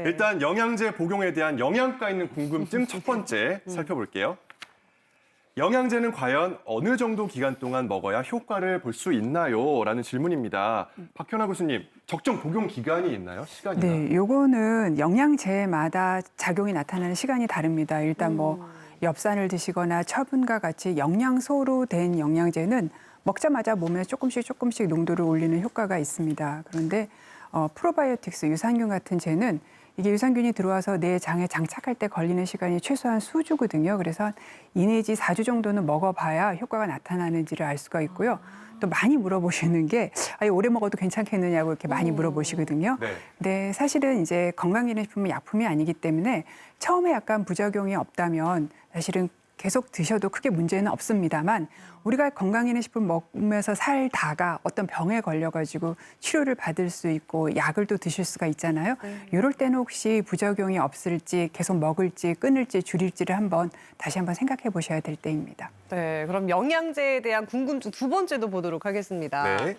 네. 일단 영양제 복용에 대한 영양가 있는 궁금증 첫 번째 살펴볼게요. 영양제는 과연 어느 정도 기간 동안 먹어야 효과를 볼 수 있나요? 라는 질문입니다. 박현아 교수님, 적정 복용 기간이 있나요? 시간이나? 네, 요거는 영양제마다 작용이 나타나는 시간이 다릅니다. 일단 뭐 엽산을 드시거나 처분과 같이 영양소로 된 영양제는 먹자마자 몸에 조금씩 농도를 올리는 효과가 있습니다. 그런데 프로바이오틱스, 유산균 같은 제는 이게 유산균이 들어와서 내 장에 장착할 때 걸리는 시간이 최소한 수주거든요. 그래서 2 내지 4주 정도는 먹어봐야 효과가 나타나는지를 알 수가 있고요. 또 많이 물어보시는 게 오래 먹어도 괜찮겠느냐고 이렇게 많이 물어보시거든요. 네. 근데 사실은 이제 건강기능식품은 약품이 아니기 때문에 처음에 약간 부작용이 없다면 사실은 계속 드셔도 크게 문제는 없습니다만 우리가 건강기능식품 먹으면서 살다가 어떤 병에 걸려가지고 치료를 받을 수 있고 약을 또 드실 수가 있잖아요. 이럴 때는 혹시 부작용이 없을지 계속 먹을지 끊을지 줄일지를 다시 한번 생각해 보셔야 될 때입니다. 네, 그럼 영양제에 대한 궁금증 두 번째도 보도록 하겠습니다. 네.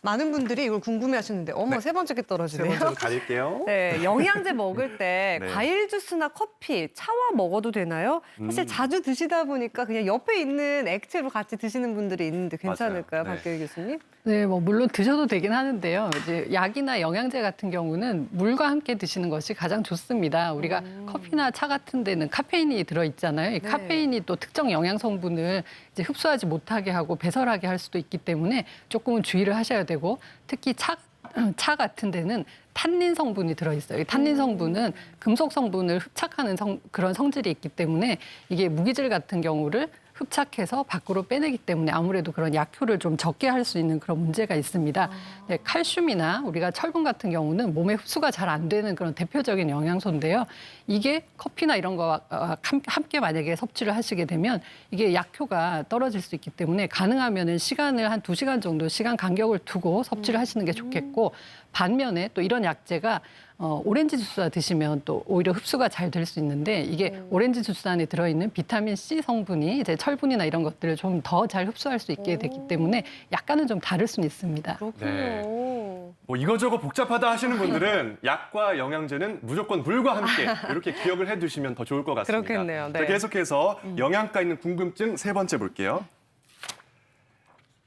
많은 분들이 이걸 궁금해하시는데 어머 네. 세 번째게 세 떨어지네요. 번째로 가릴게요. 네, 영양제 먹을 때 네. 과일 주스나 커피, 차와 먹어도 되나요? 사실 자주 드시다 보니까 그냥 옆에 있는 액체로 같이 드시는 분들이 있는데 괜찮을까요, 맞아요. 네. 박교희 교수님? 네, 뭐 물론 드셔도 되긴 하는데요. 이제 약이나 영양제 같은 경우는 물과 함께 드시는 것이 가장 좋습니다. 우리가 커피나 차 같은 데는 카페인이 들어 있잖아요. 이 네. 카페인이 또 특정 영양 성분을 이제 흡수하지 못하게 하고 배설하게 할 수도 있기 때문에 조금은 주의를 하셔야 되고 특히 차 같은 데는 탄닌 성분이 들어있어요. 이 탄닌 성분은 금속 성분을 흡착하는 그런 성질이 있기 때문에 이게 무기질 같은 경우를 흡착해서 밖으로 빼내기 때문에 아무래도 그런 약효를 좀 적게 할 수 있는 그런 문제가 있습니다. 네, 칼슘이나 우리가 철분 같은 경우는 몸에 흡수가 잘 안 되는 그런 대표적인 영양소인데요. 이게 커피나 이런 거와 함께 만약에 섭취를 하시게 되면 이게 약효가 떨어질 수 있기 때문에 가능하면은 시간을 한 2시간 정도 시간 간격을 두고 섭취를 하시는 게 좋겠고 반면에 또 이런 약제가 오렌지 주스 드시면 또 오히려 흡수가 잘 될 수 있는데 이게 오렌지 주스 안에 들어있는 비타민 C 성분이 이제 철분이나 이런 것들을 좀 더 잘 흡수할 수 있게 되기 때문에 약간은 좀 다를 수는 있습니다. 그렇군요. 네. 뭐 이거저거 복잡하다 하시는 분들은 약과 영양제는 무조건 물과 함께 이렇게 기억을 해두시면 더 좋을 것 같습니다. 그렇겠네요. 네. 자, 계속해서 영양가 있는 궁금증 세 번째 볼게요.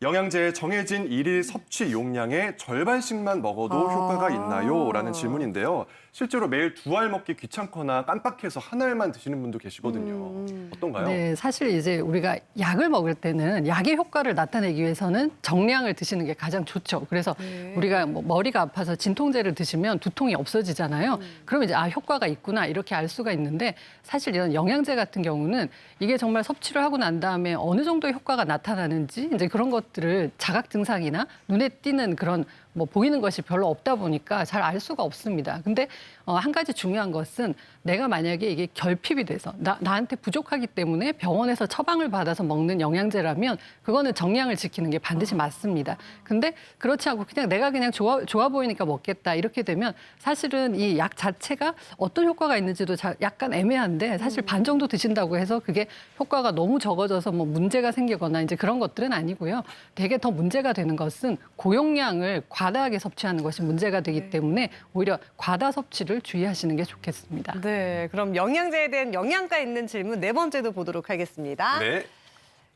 영양제의 정해진 일일 섭취 용량의 절반씩만 먹어도 효과가 있나요? 라는 질문인데요. 실제로 매일 2알 먹기 귀찮거나 깜빡해서 1알만 드시는 분도 계시거든요. 어떤가요? 네, 사실 이제 우리가 약을 먹을 때는 약의 효과를 나타내기 위해서는 정량을 드시는 게 가장 좋죠. 그래서 우리가 뭐 머리가 아파서 진통제를 드시면 두통이 없어지잖아요. 그러면 이제 효과가 있구나 이렇게 알 수가 있는데 사실 이런 영양제 같은 경우는 이게 정말 섭취를 하고 난 다음에 어느 정도의 효과가 나타나는지 이제 그런 것들을 자각 증상이나 눈에 띄는 그런 뭐 보이는 것이 별로 없다 보니까 잘 알 수가 없습니다. 근데 한 가지 중요한 것은 내가 만약에 이게 결핍이 돼서 나한테 부족하기 때문에 병원에서 처방을 받아서 먹는 영양제라면 그거는 정량을 지키는 게 반드시 맞습니다. 근데 그렇지 않고 그냥 내가 그냥 좋아 보이니까 먹겠다 이렇게 되면 사실은 이 약 자체가 어떤 효과가 있는지도 약간 애매한데 사실 반 정도 드신다고 해서 그게 효과가 너무 적어져서 뭐 문제가 생기거나 이제 그런 것들은 아니고요. 되게 더 문제가 되는 것은 고용량을 과다하게 섭취하는 것이 문제가 되기 때문에 오히려 과다 섭취를 주의하시는 게 좋겠습니다. 네, 그럼 영양제에 대한 영양가 있는 질문 네 번째도 보도록 하겠습니다. 네.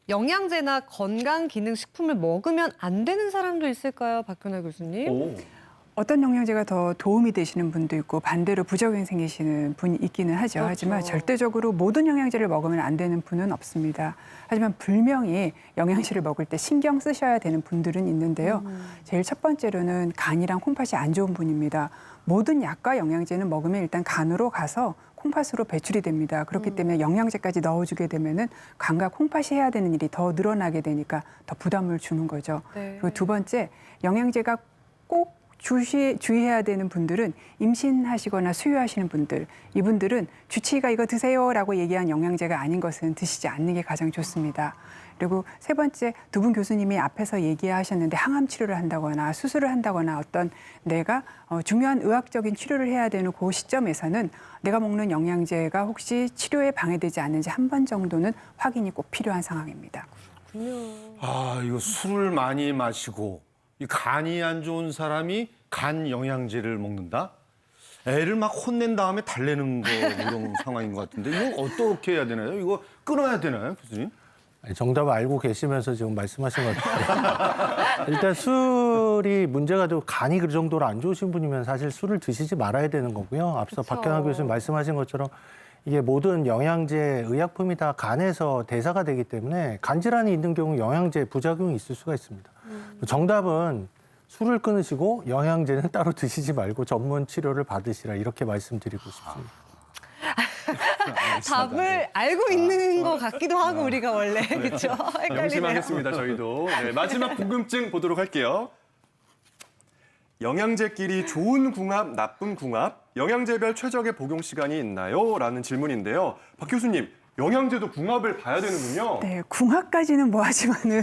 영양제나 건강기능식품을 먹으면 안 되는 사람도 있을까요, 박현아 교수님? 오. 어떤 영양제가 더 도움이 되시는 분도 있고 반대로 부작용이 생기시는 분이 있기는 하죠. 그렇죠. 하지만 절대적으로 모든 영양제를 먹으면 안 되는 분은 없습니다. 하지만 분명히 영양제를 먹을 때 신경 쓰셔야 되는 분들은 있는데요. 제일 첫 번째로는 간이랑 콩팥이 안 좋은 분입니다. 모든 약과 영양제는 먹으면 일단 간으로 가서 콩팥으로 배출이 됩니다. 그렇기 때문에 영양제까지 넣어주게 되면은 간과 콩팥이 해야 되는 일이 더 늘어나게 되니까 더 부담을 주는 거죠. 네. 그리고 두 번째, 영양제가 꼭 주의해야 되는 분들은 임신하시거나 수유하시는 분들, 이분들은 주치의가 이거 드세요라고 얘기한 영양제가 아닌 것은 드시지 않는 게 가장 좋습니다. 그리고 세 번째, 두 분 교수님이 앞에서 얘기하셨는데 항암 치료를 한다거나 수술을 한다거나 어떤 내가 중요한 의학적인 치료를 해야 되는 그 시점에서는 내가 먹는 영양제가 혹시 치료에 방해되지 않는지 한 번 정도는 확인이 꼭 필요한 상황입니다. 이거 술을 많이 마시고 이 간이 안 좋은 사람이 간 영양제를 먹는다? 애를 막 혼낸 다음에 달래는 거 이런 상황인 것 같은데 이거 어떻게 해야 되나요? 이거 끊어야 되나요, 교수님? 아니, 정답을 알고 계시면서 지금 말씀하신 것 같아요. 일단 술이 문제가 되고 간이 그 정도로 안 좋으신 분이면 사실 술을 드시지 말아야 되는 거고요. 앞서 박경화 교수님 말씀하신 것처럼 이게 모든 영양제, 의약품이 다 간에서 대사가 되기 때문에 간 질환이 있는 경우 영양제 부작용이 있을 수가 있습니다. 정답은 술을 끊으시고 영양제는 따로 드시지 말고 전문 치료를 받으시라 이렇게 말씀드리고 싶습니다. 답을 알고 있는 것 같기도 하고 우리가 원래 그렇죠. 헷갈리네요. 명심하겠습니다, 저희도. 네, 마지막 궁금증 보도록 할게요. 영양제끼리 좋은 궁합, 나쁜 궁합, 영양제별 최적의 복용 시간이 있나요? 라는 질문인데요. 박 교수님, 영양제도 궁합을 봐야 되는군요. 네, 궁합까지는 뭐 하지만은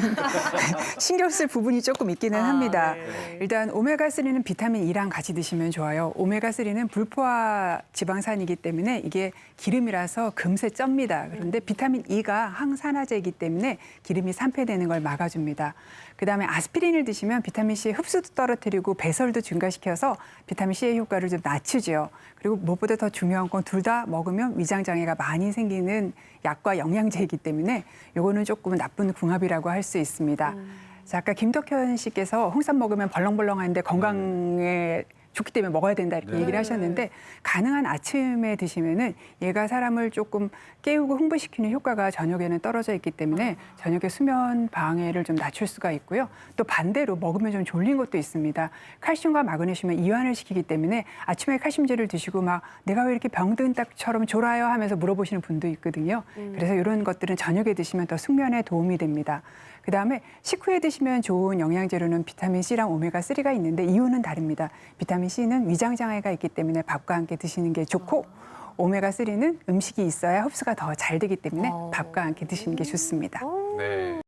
신경 쓸 부분이 조금 있기는 합니다. 네. 일단 오메가3는 비타민 E랑 같이 드시면 좋아요. 오메가3는 불포화 지방산이기 때문에 이게 기름이라서 금세 쩝니다. 그런데 비타민 E가 항산화제이기 때문에 기름이 산패되는 걸 막아줍니다. 그다음에 아스피린을 드시면 비타민 C의 흡수도 떨어뜨리고 배설도 증가시켜서 비타민 C의 효과를 좀 낮추죠. 그리고 무엇보다 더 중요한 건 둘 다 먹으면 위장 장애가 많이 생기는 약과 영양제이기 때문에 요거는 조금 나쁜 궁합이라고 할 수 있습니다. 자, 아까 김덕현 씨께서 홍삼 먹으면 벌렁벌렁한데 건강에 좋기 때문에 먹어야 된다 이렇게 얘기를 하셨는데 가능한 아침에 드시면은 얘가 사람을 조금 깨우고 흥분시키는 효과가 저녁에는 떨어져 있기 때문에 저녁에 수면 방해를 좀 낮출 수가 있고요. 또 반대로 먹으면 좀 졸린 것도 있습니다. 칼슘과 마그네슘은 이완을 시키기 때문에 아침에 칼슘제를 드시고 막 내가 왜 이렇게 병든 딱처럼 졸아요 하면서 물어보시는 분도 있거든요. 그래서 이런 것들은 저녁에 드시면 더 숙면에 도움이 됩니다. 그다음에 식후에 드시면 좋은 영양제로는 비타민 C랑 오메가3가 있는데 이유는 다릅니다. 비타민 C는 위장 장애가 있기 때문에 밥과 함께 드시는 게 좋고 오메가3는 음식이 있어야 흡수가 더 잘 되기 때문에 밥과 함께 드시는 게 좋습니다. 네.